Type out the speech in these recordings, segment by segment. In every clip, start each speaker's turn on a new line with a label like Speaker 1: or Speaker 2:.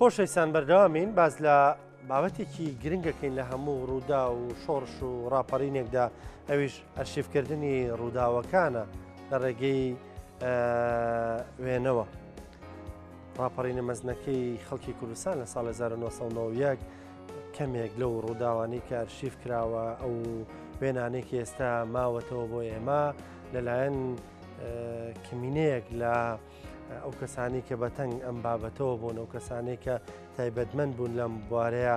Speaker 1: خۆشەویستان بەردەوامین باز لە بابەتێکی گرنگەکەین لە هەموو ڕوودا و شۆڕش و ڕاپەڕینێکدا ئەویش ئەرشیفکردنی ڕووداوەکانە لە ڕێگەی وێنەوە. ڕاپەڕینە مەزنەکەی خەڵکی کوردستان لە ساڵ 1990 کەمێک لەو ڕووداوانەی کە ئەرشیف کراوە ئەو وێنانێکی ئێستا ماوەتەوە بۆ ئێمە لەلایەن کمینەیەک لە ئەو کەسانی کە بەتەنگ ئەم بابەتەوە بوون، ئەو کەسانی کە تایبەتمەند بوون لەم بوارەیە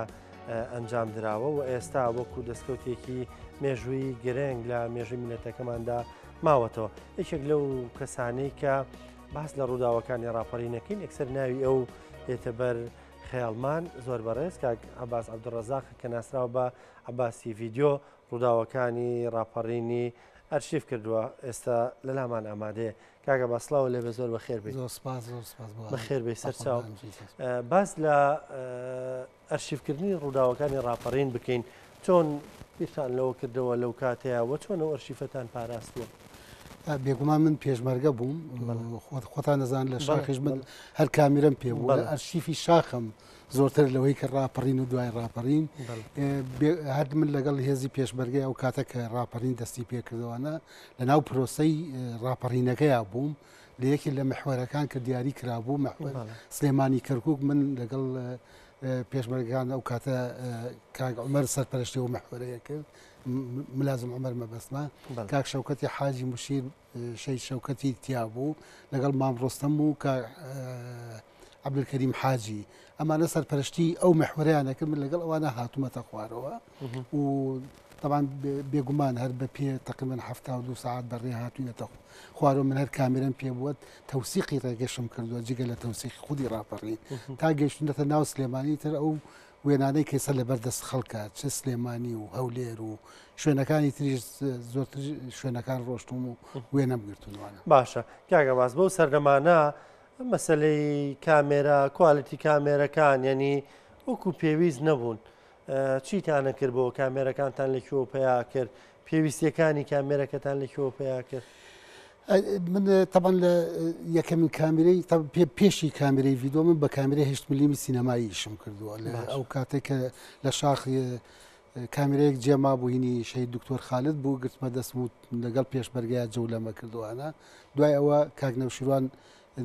Speaker 1: ئەنجام درراوە و ئێستا وەکو دەستکەوتێکی مێژووی گرنگ لە مێژووی میلەتەکەماندا ماوەتەوە. یەکێک لەو کەسانەی کە باس لە ڕووداوەکانی ڕاپەڕینەکەین ئەکسەر ناوی ئەو ئێتەبەر خەیاڵمان زۆر بەڕێز کاک عەباس عەبدوڕەزاق کە ناسراوە بە عەباسی ڤیدیۆ ڕووداوەکانی ڕاپەڕینی ئەرشیف کردووە ئێستا لەلامان ئامادەیە. کاک عەباس سڵاو لێبێ، زۆر بەخێر بێت. بەخێر بێ سەرچاو. باس لە ئەرشیفکردنی ڕووداوەکانی ڕاپەڕین بکەین. چۆن بیرتان لەوە کردەوە لەو کاتەیە وە چۆن ئەو ئەرشیفەتان پاراستووە؟
Speaker 2: بێگومان من پێشمەرگە بووم، خۆتان نەزان لە شاخش من هەر کامیرەم پێ بوو لە ئەرشیفی شاخم زۆرتر لەوەی کە ڕاپەڕین و دوای ڕاپەڕین. هەر من لەگەڵ هێزی پێشمەرگەی ئەو کاتە کە ڕاپەڕین دەستی پێکردوانە لە ناو پرۆسەی ڕاپەڕینەکەیە بووم لە یەکی لە محوەرەکان کە دیاری کرابوو محوەر سلێمانی کەرکووک. من لەگەڵ پێشمەرگەکان ئەو کاتە کاک عومەر سەرپەرشتی و محوەرەیە کرد، ملازم عمر مەبەستمە، کاک شەوکەتی حاجی مشیر شەید شەوکەتی تیا بوو لەگەڵ مام ڕۆستەم و کاک عەبدولکەریم حاجی. ئەمانە سەرپەرشتی ئەو محوەرەیانە کرد، من لەگەڵ ئەوانە هاتوومەتە خوارەوە و طبعا بێگومان هەر بە پێ تقریبا 72 ساعت بەڕێ هاتووینەتە خوارەوە. من هەر کامێرەم پێ بووە تەوسیقی ڕێگەشم کردووە جگە لە تەوسیقی خودی ڕاپەڕین تا گەیشتونەتە ناو سلێمانی تر ئەو وێنانەی کەسە لەبەردەست خەڵکە چ سلێمانی و هەولێر و شوێنەکانی تریش زۆرتر شوێنەکان ڕۆشتوم و وێنەم گرتووانە.
Speaker 1: باشە کاک عەباس بەو سەردەمانە مەسەلەی کامێرە کوالیتی کامێرەکان یعنی وەکو پێویست نەبوون. چیتانە کرد بۆ کامێرەکانتان لەکوێوە پیا کرد؟ پێویستیەکانی کامێرەکەتان لەکوێوە پیا کرد؟
Speaker 2: من طبعا لە یەکەمین کامێرەی پێشی کامێرەی ڤیدۆ من بە کامێرەی 8 میلیمی سینەماییشم کردووە ئەو کاتێک کە لە شاخی کامێرەیەک جێما بووینی شەید دکتۆر خالد بوو گرتمە دەستم و لەگەڵ پێشمەرگەیە جەولەمە کردوانە. دوای ئەوە کاک نەوشیروان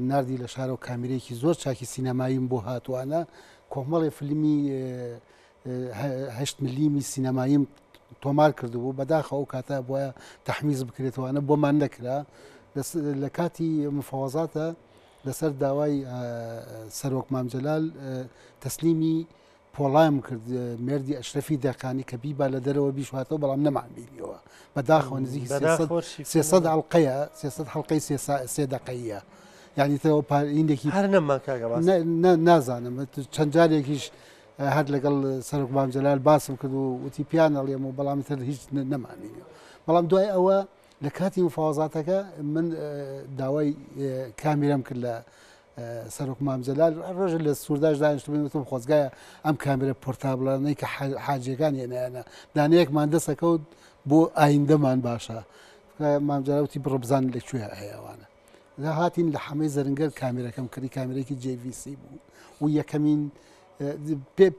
Speaker 2: ناردی لە شارە و کامێرەیەکی زۆر چاکی سینەماییم بۆ هاتووانە کۆمەڵی فیلمی 8 میلیمی سینەماییم تۆمار کردبوو بەداخە ئەو کاتە بۆیە تەحمیز بکرێتوانە بۆمان نەکرا. لە کاتی مفاوەزاتە لەسەر داوای سەرۆک مامجەلال تەسلیمی پۆڵایم کرد مێردی ئەشرەفی دەقانی کە بیبا لە دەرەوە بیشواتەوە بەڵام نەمابینیەوە بەداخەوە نزیکی 300 حەڵقەیە 300 حەڵقەی 3 دقەیە یعنی تەوە پارینێکی
Speaker 1: هەر نەما کاک عەباس
Speaker 2: نازانم چەند جارێکیش هەر لەگەڵ سەرۆک مامجەلال باسم کرد و وتی پیان ئەڵێم و بەڵامی تر هیچ نەمانینەوە. بەڵام دوای ئەوە لە کاتی مفاوەزاتەکە من داوای کامێرەم کرد لە سەرۆک مامجەلال ڕۆژە لە سوورداش دانیشتم خۆزگایە ئەم کامێرە پۆرتابڵانەی کە حاجیەکان هێنایانە دانەیەکمان دەسەکەوت بۆ ئایندەمان باشە. مامجەلال وتی بڕۆ بزان لەکوێ هەیەوانە هاتین لە حەمەی زەرنگەر کامێرەکەم کردی کامێرەیەکی JVC بوو و یەکەمین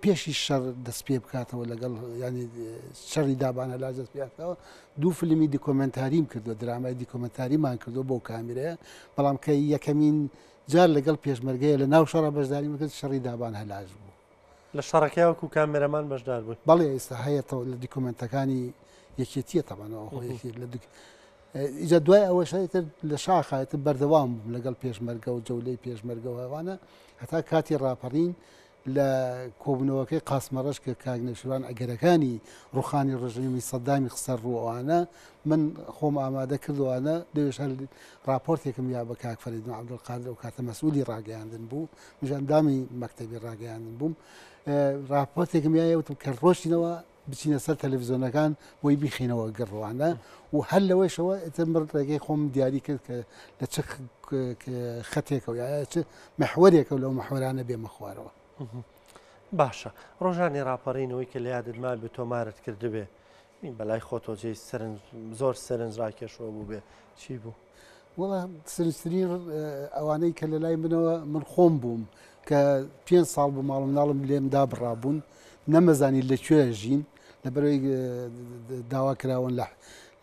Speaker 2: پێشی شەڕ دەست پێ بکاتەوە لەگەڵ ینی شەڕی دابانە لاژ دەست پێکاتەوە. دوو فیلمی دیکۆمنتاریم کردووە درامای دیکۆمنتاریمان کردو بۆ کامێرەیە بەڵام کە یەکەمین جار لەگەڵ پێشمەرگەیە لە ناو شەڕە بەشداری کرد شەڕی دابان هەلاژ بوو.
Speaker 1: لە شەڕەکەی وەکو کامێرەمان بەشدار بوو.
Speaker 2: بەڵێ ئێستا هەیەەوە لە دیکۆمنتەکانی یەکێتیە تەبانەوە ئیجا دوای ئەوە شایتر لە شاخایەتە بەردەوام بووم لەگەڵ پێشمەرگە و جەولەی پێشمەرگەوەوانە هەتا کاتی ڕاپەڕین لە کۆبنەوەکەی قاسمەڕەش کە کاک نەوشیروان ئەگەرەکانی ڕوخانی ڕژیمی سەدامی خسەر ڕووانە من خۆم ئامادە کردوانە دەوێش راپۆرتێکم یا بە کاک فەریدون عەبدولقادر و کاتە مەسئولی ڕاگەیاندن بوو میژاندامی مەکتەبی ڕاگەیاندن بووم راپۆرتێکم یاوتم کە ڕۆشتینەوە بچینە سەر تەلەڤیزۆنەکان بۆی بیخینەوە گەڕوانە و هەر لەوەیشەوە ئتمر ڕێگەی خۆم دیاری کرد کە لە چ خەتێکەوە یا چ محوەرێکە لەو محوەرانە بێمە خوارەوە.
Speaker 1: باشە ڕۆژانی ڕاپەڕینەوەی کە لە یادت مال بە تۆمارت کردبێ بەلای خۆتۆجێی زۆر سەرنج ڕاکێشەوە بوو بێ چی بوو؟
Speaker 2: وڵا سرنجترین ئەوانەی کە لە لای منەوە من خۆم بووم کە 5 ساڵ بوو ماڵ مناڵم لێمدا بڕابوون نەمەزانی لەکوێ ژین لەبەرەوەی داوا کراون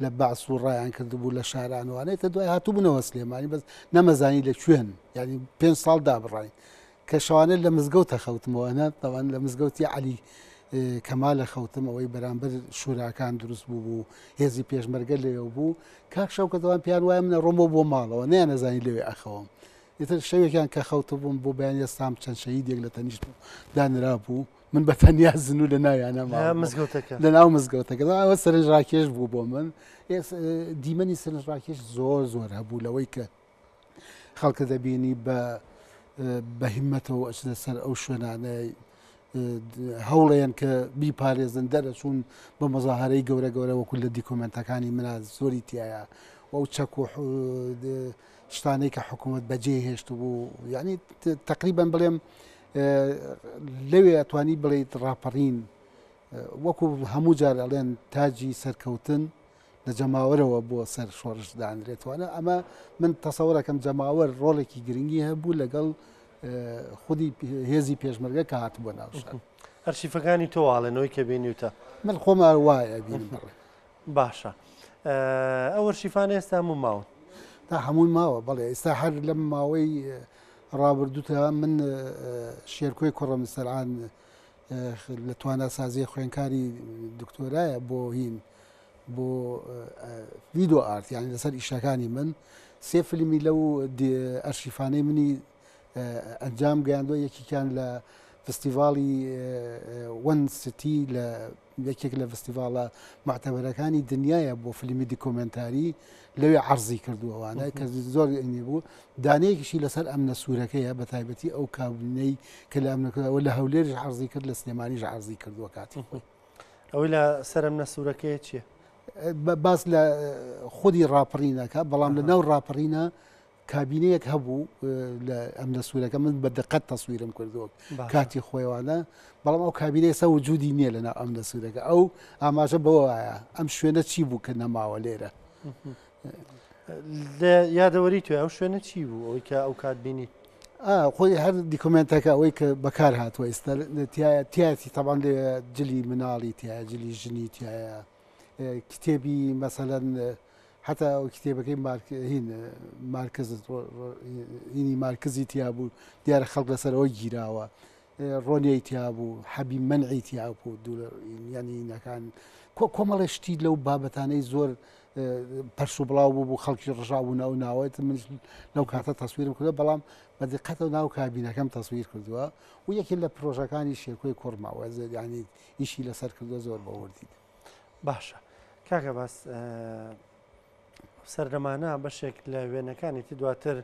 Speaker 2: لە بەعس و ڕایان کردبوو لە شارانوانێتە دوای هاتووبوونەوە سلێمانی بەس نەمەزانی لەکوێن ینی 5 ساڵ دابڕین کە شەوانە لە مزگەوتە خەوتمەوەە تاوان لە مزگەوتی علی کەمالە خەوتم ئەوەی بەرامبەر شوراکان دروست بوو هێزی پێشمەرگە لێەوە بوو کاک شەو کە دەوان پیان وایە منە ڕۆمە بۆ ماڵەوە نیان نەزانی لەوێ ئەخەوم ئیتر شەوێکیان کە خەوتە بووم بۆ بەیان ئێستام چەند شەهیدێک لە تەنیشت دانرا بوو من بە تەنیا زن و لە ناویانە لە ناو مزگەوتەکە ئەوە سەرنجڕاکێش بوو بۆ من دیمەنی سەرنجڕاکێش زۆر زۆر هەبوو لەوەی کە خەڵکە دەبینی بە هیمەتەوە ئەچنە سەر ئەو شوێنانەی هەوڵەیەن کە بیپارێزن دەرەچوون بە مەزاهرەی گەورە گەورە وەکو لە دیکۆمنتەکانی منە زۆری تایە ئەو چەک و شتانەی کە حکوومەت بەجێ هێشت بوو یعنی تقریبان بڵێم لەوێ ئەتوانی بڵێیت ڕاپەڕین وەکو هەموو جار ئەڵێن تاجی سەرکەوتن لە جەماوەرەوە بۆ سەر شۆڕش دانرێتوانە ئەمە من تەسەوەرەکەم جەماوەر ڕۆڵێکی گرنگی هەبوو لەگەڵ خودی هێزی پێشمەرگە کە هاتبووە ناوشار
Speaker 1: ئەرشیفەکانی تۆواڵێنەوەی کە بینیوتە
Speaker 2: من خۆمان وایە بینم
Speaker 1: باشە ئەو ئەرشیفانە ئێستا هەموو ماون
Speaker 2: تا هەمووی ماوە بەڵێ ئێستا هەر لەم ماوەی ڕابردووتە من شێرکۆی کوڕە سەرعان لە تواناسازیە خوێنکاری دکتۆرایە بۆ هین بۆ ڤیدۆ ئارت یانی لەسەر ئیشەکانی من سێ فیلمی لەو ئەرشیفانەی منی ئەنجام گەیاندۆ یەکیان لە فستیڤاڵی وەن سیتی لە یەکێک لە فستیڤاڵە معتەبەرەکانی دنیاە بۆ فیلمی دیکۆمنتاری لەوێ عەرزی کردووەوانە کە زۆر ئەنی بوو دانەیەکیشی لەسەر ئەمنە سوورەکەیە بە تایبەتی ئەو کابینەی کە لە ئەمنەکەەوە لە هەولێرش عەرزی کرد لە سلێمانیش عەرزی کردووە کاتی خۆی
Speaker 1: ئەوەی لە سەر ئەمنە سوورەکەیە چییە؟
Speaker 2: باس لە خودی ڕاپەڕینەکە بەڵام لە ناو ڕاپەڕینە کابینەیەک هەبوو لە ئەمنە سوورەکە من بە دقت تەسویرم کردووە کاتی خۆیوانە بەڵام ئەو کابینەیە سە وجودی نییە لە ناو ئەمنە سوورەکە ئەو ئاماژە بەوە وایە ئەم شوێنە چی بوو کە نەماوە لێرە
Speaker 1: لە یادەوەری توێ ئەو شوێنە چی بوو ئەوەی کە ئەو کات بینیت
Speaker 2: خۆی هەر دیکۆمنتەکە ئەوەی کە بەکار هاتووە ئێستا تیاتی تەبان لێ جلی مناڵی تایە جلی ژنی تایە کتێبی مەسەلەن حتا ئەو کتێبەکەی هین مارکزینی مارکزی تیا بوو دیارە خەڵک لەسەرەوە گیراوە ڕۆنیەی تیا بوو حەبی منعی تیا بوو ینیینەکان کۆمەڵی شتی لەو بابەتانەی زۆر پەرش و بڵاو بوو خەڵکی ڕژاوبوون ئەو ناوێت من لەو کاتە تەسویرم کردو بەڵام بە دقەتەوە ناو کابینەکەم تەسویر کردووە و یەکی لە پرۆژەکانی شێرکۆی کوڕماوە ینی ئیشی لەسەر کردووە زۆر بەوردی
Speaker 1: باشە کاکە باس سەردەمانە بەشێک لە وێنەکانیتی دواتر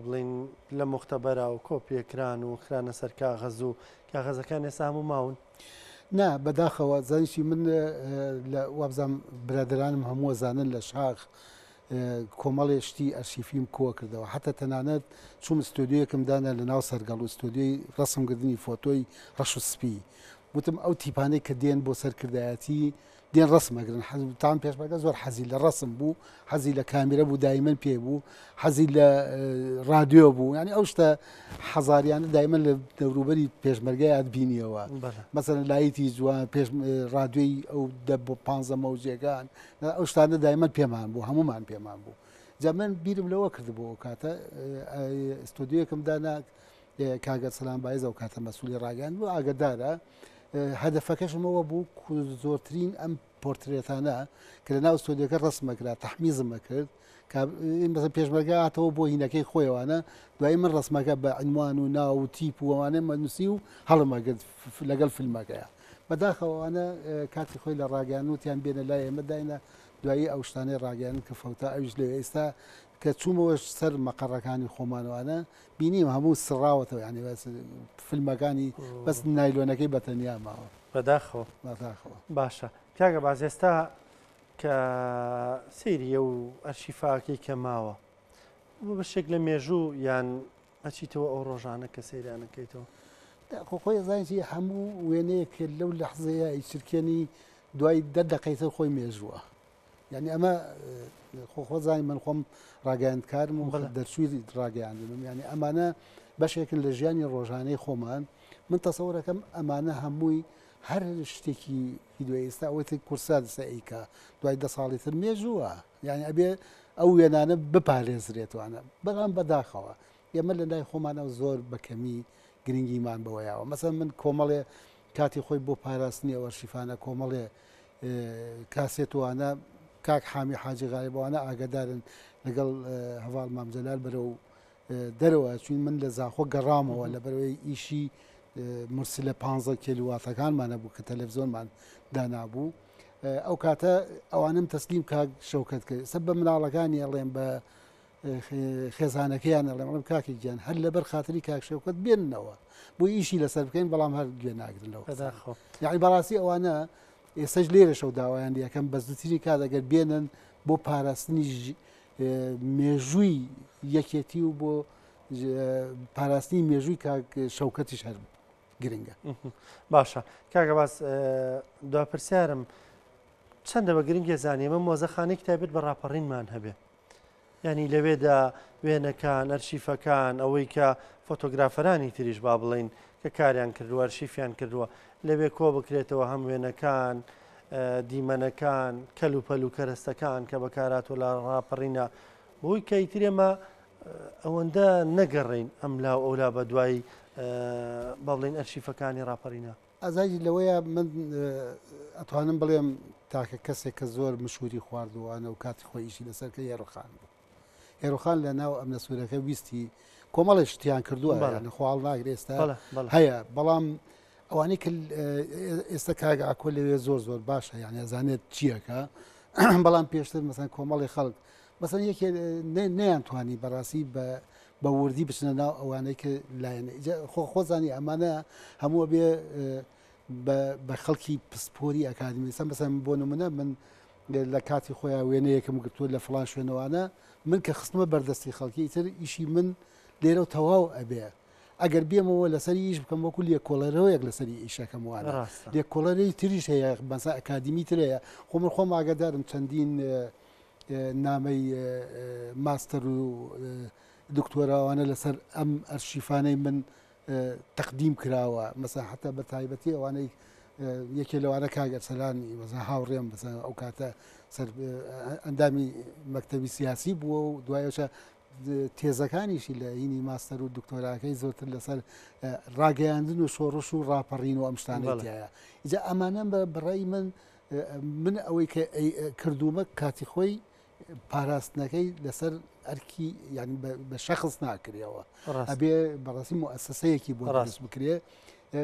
Speaker 1: بڵین لە مختەبەرە و کۆپیەکران و خرانە سەر کاغەز و کاغەزەکان ێستا هەموو ماون
Speaker 2: نا بەداخەوە زانیشی من لە وابزانام برادرانم هەموو زانن لە شاخ کۆمەڵێ شتی ئەرشیفیم کۆ کردەوە حتا تەنانەت چوم ستۆدیۆیەکم دانا لە ناو سەرگەڵ و ستۆدیۆی ڕەسمکردنی فۆتۆی ڕەش و سپی وتم ئەو تیپانەی کە دێن بۆ سەرکردایەتی دێن ڕسمەگرن تام پێشمەرگە زۆر حەزی لە ڕسم بوو حەزی لە کامیرە بوو دایمەن پێ بوو حەزی لە رادیۆ بوو ینی ئەو شتە حەزاریانە دایمەن لە دەوروبەری پێشمەرگای ئەدبینیەوە مەسەلەن لایتی جوان رادیۆی ئەو بۆ 15 مەوجێکان ئەو شتانە دایمەن پێمان بوو هەمومان پێمان بوو جا من بیرم لەوە کردبوو کاتە ئستۆدیۆکم دانا کاگە سەلام بایز ئەو کاتە مەسوولی ڕاگەیان بوو ئاگدارە هەدەفەکەشمەوە بوو زۆرترین ئەم پۆرترێتانە کە لە ناو ستۆدیۆکە ڕسمەکرا تەحمیزمە کرد مەسەن پێشمەرگە هاتەوە بۆ هینەکەی خۆیەوانە دوای من ڕسمەکە بە عنوان و ناو و تیپ و ئەوانە مەنووسی و هەڵمەگرت لەگەڵ فیلمەکەیە بەداخەوەوانە کاتی خۆی لە ڕاگەیان وتیان بێنە لای ئێمە داینە دوایی ئەو شتانەی ڕاگەیان کە فەوتا ئەویش لێ ئێستا کە چوومەوەش سەر مەقەڕەکانی خۆمانەوانە بینیم هەموو سڕاوەتەوە ینی فیلمەکانی بەس نایلۆنەکەی بەتەنیا ماوە
Speaker 1: بەداخەوە باشە کاگە باز ئێستا کە سەیریە و ئەرشیفاکەی کە ماوە بەشێک لە مێژوو یان ئەچیتەوە ئەو ڕۆژانە کە سەیرانەکەیتەوە
Speaker 2: خۆی زانیی هەموو وێنەیەک لەو لەحزەیە ئیچرکێنی دوای 10 دقەیتر خۆی مێژووە یعنی ئەمە خۆزانی من خۆم ڕاگەیاندکارم و دەرچووی ڕاگەیاندنم یعنی ئەمانە بەشێکن لە ژیانی ڕۆژانەی خۆمان من تەسەوڕەکەم ئەمانە هەمووی هەر شتێکی یددیوی ئێستا ئەوەی کورسا دەسەیکە دوای 10 ساڵی تر مێژووە یعنی ئەبێ ئەو وێنانە بپارێزرێتوانە بەڵام بەداخەوە ئێمە لە لای خۆمانەوە زۆر بەکەمی گرنگیمان بەوەیەوە مەسەن من کۆمەڵێ کاتی خۆی بۆ پاراستنی ئەوەرشیفانە کۆمەڵێ کاسێتوانە کاک حامی حاجی غایبەوانە ئاگدارن لەگەڵ هەواڵ مامجەلال بەرەو دەرەوە چون من لە زاخۆ گەڕامەوە لە بەرەوەی ئیشی مرسی لە 15 کیلوواتەکانمانە بوو کە تەلەڤزیۆنمان دانابوو ئەو کاتە ئەوانم تەسلیم کاک شەوکەت کرد سەب بە مناڵەکانی ئەڵێم بە خێزانەکەیان ئەڵێم کاکی گیان هەر لەبەر خاتری کاک شەوکەت بێننەوە بۆ ئیشی لەسەر بکەین بەڵام هەر گوێ ناگرنەوە یعنی بەڕاستی ئەوانە ئێستش لێرە شەو داوایان یەکەم بە زووتری کات ئەگەر بێنن بۆ پاراستنی مێژووی یەکێتی و بۆ پاراستنی مێژووی کاک شەوکەتیش هەر گرنگە
Speaker 1: باشە کاکە باس دواپرسیارم چەندە بە گرنگە زانانی ئەمە مۆزەخانەی کتابێت بە ڕاپەڕینمان هەبێ ینی لەوێدا وێنەکان ئەرشیفەکان ئەوەی کە فۆتۆگرافەرانی تریش با بڵین کە کاریان کردووە ئەرشیفیان کردووە لەوێ کۆ بکرێتەوە هەم وێنەکان دیمەنەکان کەل و پەل و کەرەستەکان کە بەکاراتوە لە ڕاپەڕینە بۆی کە ئیترێمە ئەوەندە نەگەڕین ئەم لاو ئەولا بە دوای با بڵین ئەرشیفەکانی ڕاپەڕینە
Speaker 2: ئازایی لەوەیە من ئەتوانم بڵێم تاکە کەسێک کە زۆر مشهوری خواردووانە و کاتی خۆی ئیشی لەسەرکە هێڕخان بوو هێڕخان لە ناو ئەم نەسوورەکە ویستی کۆمەڵی شتیان کردووە خواڵ ناگرێت ئێستا هەیە بەڵام ئەوانەی کە ئێستا کاگاکۆ لەوێ زۆر زۆر باشە یان ئەزانێت چیەکە بەڵام پێشتر مەسەن کۆمەڵی خەڵک مەسەن یەکێ نەیانتوانی بەڕاستی بە وردی بچنە ناو ئەوانەی کە لایەنە خۆزانی ئەمانە هەموو بێ بە خەڵکی پسپۆری ئەکادمی سم بەسەم بۆ نمونە من لە کاتی خۆیان وێنەیەکم گرتووە لە فڵان شوێنەوانە من کە خستمە بەردەستی خەڵکی ئیتر ئیشی من لێرە و تەواو ئەبێ ئەگەر بێمەوە لەسەری ئیش بکەم وەکو لێکۆڵەرەوەیەک لەسەری ئیشەکەم وانە لێکۆڵەرەی تریش هەیە بەسا ئەکادمی ترەیە خۆمە خۆم ئاگدارم چەندین نامەی ماستەر و دکتۆراوانە لەسەر ئەم ئەرشیفانەی من تەقدیم کراوە مەسا حتا بە تایبەتی ئەوانەی یەکێ لەوانە کاگەرسەلانی وەزا هاوڕێم بەس ئەو کاتە ئەندامی مەکتەبی سیاسی بووە و دوایەشە تێزەکانیشی لە هینی ماستەر و دکتۆراکەی زۆرتر لەسەر ڕاگەیاندن و شۆڕش و ڕاپەڕین و ئەم شتانەیە ئیجا ئەمانە بەڕێی من ئەوەی کە کردومە کاتی خۆی پاراستنەکەی لەسەر ئەرکی ینی بە شەخص ناکرێەوە ئەبێ بەڕاستی مؤسسەیەکی بۆ دەست بکرێ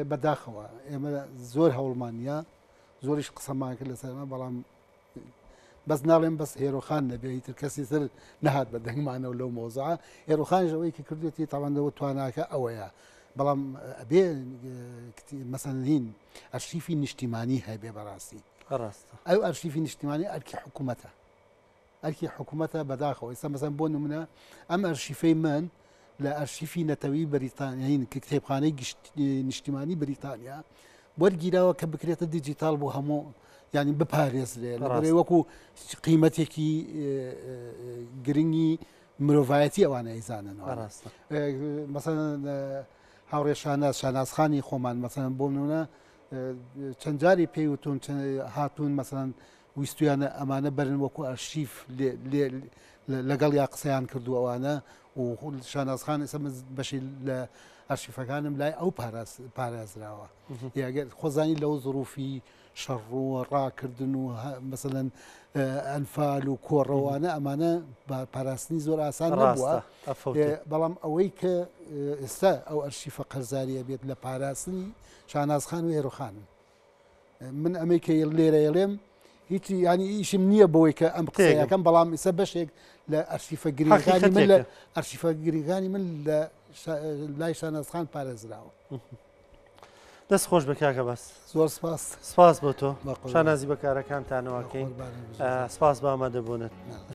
Speaker 2: بەداخەوە ئێمە زۆر هەوڵمانە زۆریش قسەمان کرد لەسەرمە بەڵام بەس ناڵێن بەس هێرۆخان نەبێتتر کەسی تر نهات بە دەنگمانەوە لەو مۆزع هێرۆخانیش ئەوەی کە کردوێتی تاوانەوە تواناکە ئەوەیە بەڵام ئەبێ مەسەنین ئەرشیفی نیشتیمانی هەبێ بەڕاستی ئەو ئەرشیفی نیشتیمانی ئەرکی حکوومەتە ئەرکی حکوومەتە بەداخەوە ئێستا مەسەن بۆ نمونە ئەم ئەرشیفەی من لە ئەرشیفی نەتەوی بەریتانیاین کە کتێبخانەی نیشتیمانی بریتانیا وەرگیراوە کە بکرێتە دیجیتال بۆ هەموو ینی بپارێزرێ لەبەرەوەی وەکو قیمەتێکی گرنگی مرۆڤایەتی ئەوانە ئەیزاننەوە مەسەن هاوڕێ شانازخانی خۆمان مەسەن بۆ نمونە چەند جاری پێیوتون هاتوون مەسەن ویستویانە ئەمانە بەرن وەکو ئەرشیف لەگەڵ یا قسەیان کردو ئەوانە و شانازخان ئێستا بەشی لە ئەرشیفەکانم لای ئەو پارێزراوە یاگەر خۆزانی لەو زروفی شەڕوە ڕاکردن و مەسەلەن ئەنفال و کۆڕەوانە ئەمانە پاراستنی زۆر ئاسان نەبووە بەڵام ئەوەی کە ئێستا ئەو ئەرشیفە قەرزاریە بێت لە پاراستنی شانازخان و هێرۆخان من ئەمەی کە لێرە ئێڵێم هیچی ینی ئیشم نییە بۆی کە ئەم قسەیەکەم بەڵام ئێستا بەشێک لە ئەرشیفە گریەکانی من لە ئەرشیفە گریەکانی من لە لای شانازخان پارێزراوە
Speaker 1: دەست خۆش بە کاکە بەس
Speaker 2: زۆر
Speaker 1: سپاس بۆ تۆ شانازی بەکارەکانتانەوەکەین سپاس بە ئامادەبوونت